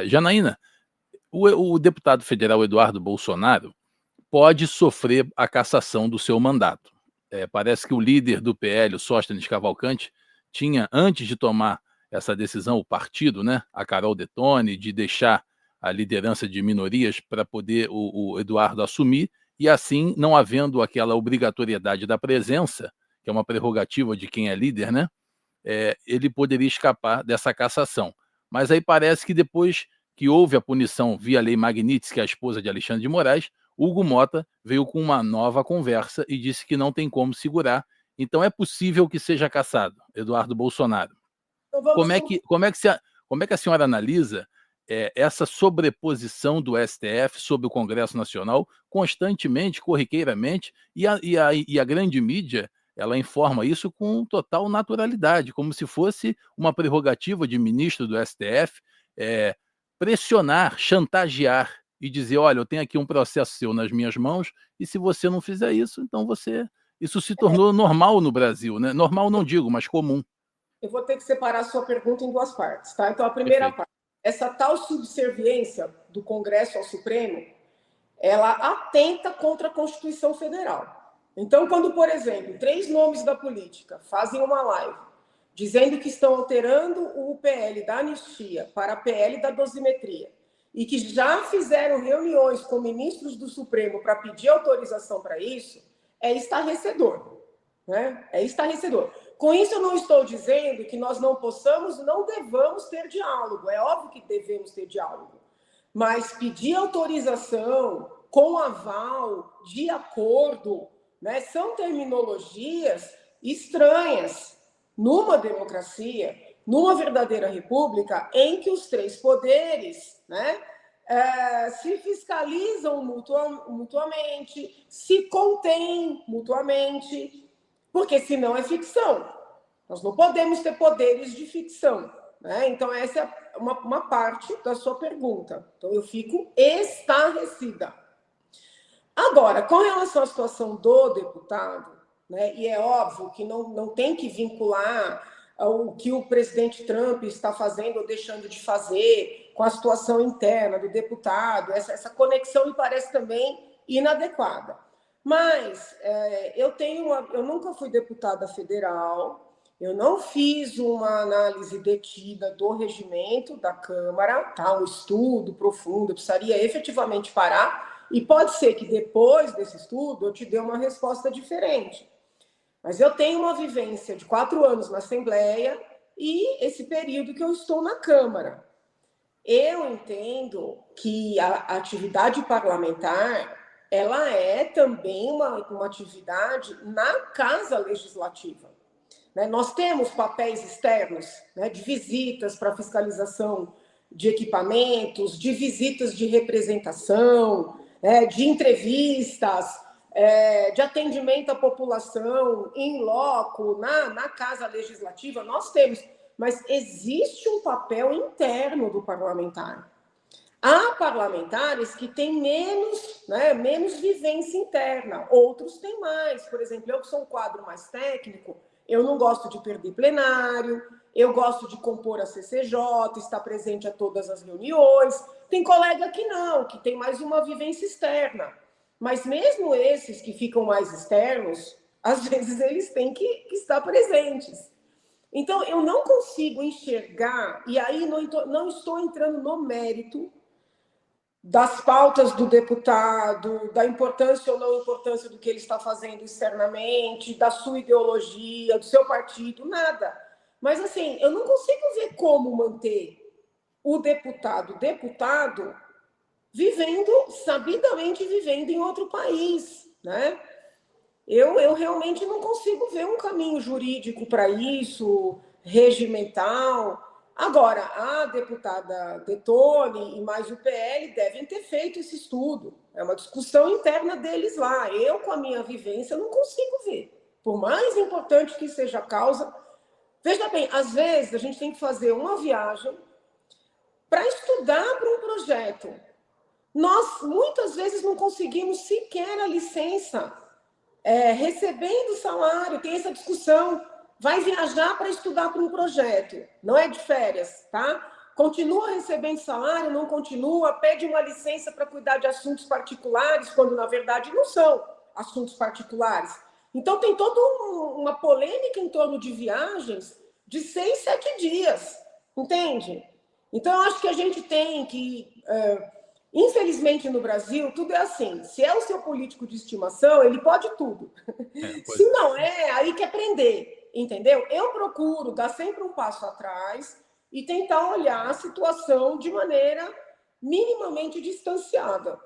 Janaína, o deputado federal Eduardo Bolsonaro pode sofrer a cassação do seu mandato. Parece que o líder do PL, o Sóstenes Cavalcante, tinha, antes de tomar essa decisão, o partido, né, a Carol Detone, de deixar a liderança de minorias para poder o Eduardo assumir, e assim, não havendo aquela obrigatoriedade da presença, que é uma prerrogativa de quem é líder, né, ele poderia escapar dessa cassação. Mas aí parece que depois que houve a punição via Lei Magnitsky, que é a esposa de Alexandre de Moraes, Hugo Mota veio com uma nova conversa e disse que não tem como segurar. Então é possível que seja cassado, Eduardo Bolsonaro. Como é que a senhora analisa essa sobreposição do STF sobre o Congresso Nacional constantemente, corriqueiramente, e a grande mídia ela informa isso com total naturalidade, como se fosse uma prerrogativa de ministro do STF pressionar, chantagear e dizer, olha, eu tenho aqui um processo seu nas minhas mãos e se você não fizer isso, então você... Isso se tornou normal no Brasil, né? Normal não digo, mas comum. Eu vou ter que separar a sua pergunta em duas partes, tá? Então, a primeira parte, essa tal subserviência do Congresso ao Supremo, ela atenta contra a Constituição Federal. Então, quando, por exemplo, 3 nomes da política fazem uma live dizendo que estão alterando o PL da anistia para a PL da dosimetria e que já fizeram reuniões com ministros do Supremo para pedir autorização para isso, é estarrecedor, né? É estarrecedor. Com isso, eu não estou dizendo que nós não possamos, não devamos ter diálogo. É óbvio que devemos ter diálogo. Mas pedir autorização com aval, de acordo, né, são terminologias estranhas numa democracia, numa verdadeira república, em que os 3 poderes, né, se fiscalizam mutuamente, se contêm mutuamente, porque senão é ficção. Nós não podemos ter poderes de ficção, né? Então, essa é uma parte da sua pergunta. Então, eu fico estarrecida. Agora, com relação à situação do deputado, né, e é óbvio que não tem que vincular o que o presidente Trump está fazendo ou deixando de fazer com a situação interna do deputado, essa conexão me parece também inadequada. Mas eu nunca fui deputada federal, eu não fiz uma análise detida do regimento da Câmara, tá? Um estudo profundo, eu precisaria efetivamente parar, e pode ser que depois desse estudo eu te dê uma resposta diferente. Mas eu tenho uma vivência de 4 anos na Assembleia e esse período que eu estou na Câmara. Eu entendo que a atividade parlamentar ela é também uma atividade na Casa Legislativa. Né? Nós temos papéis externos, né, de visitas para fiscalização de equipamentos, de visitas de representação, de entrevistas, de atendimento à população em loco, na Casa Legislativa, nós temos, mas existe um papel interno do parlamentar. Há parlamentares que têm menos vivência interna, outros têm mais. Por exemplo, eu que sou um quadro mais técnico, eu não gosto de perder plenário, eu gosto de compor a CCJ, estar presente a todas as reuniões. Tem colega que não, que tem mais uma vivência externa. Mas mesmo esses que ficam mais externos, às vezes eles têm que estar presentes. Então, eu não consigo enxergar, e aí não estou entrando no mérito das pautas do deputado, da importância ou não importância do que ele está fazendo externamente, da sua ideologia, do seu partido, nada. Mas, assim, eu não consigo ver como manter o deputado sabidamente vivendo em outro país, né? Eu realmente não consigo ver um caminho jurídico para isso, regimental. Agora, a deputada Detone e mais o PL devem ter feito esse estudo. É uma discussão interna deles lá. Eu, com a minha vivência, não consigo ver. Por mais importante que seja a causa... Veja bem, às vezes a gente tem que fazer uma viagem para estudar para um projeto. Nós, muitas vezes, não conseguimos sequer a licença, recebendo salário, tem essa discussão. Vai viajar para estudar para um projeto, não é de férias, tá? continua recebendo salário, não continua, pede uma licença para cuidar de assuntos particulares, quando na verdade não são assuntos particulares. Então tem toda uma polêmica em torno de viagens de 6, 7 dias, entende? Então eu acho que a gente tem que, infelizmente no Brasil, tudo é assim, se é o seu político de estimação, ele pode tudo. Se não é, aí quer prender, entendeu? Eu procuro dar sempre um passo atrás e tentar olhar a situação de maneira minimamente distanciada.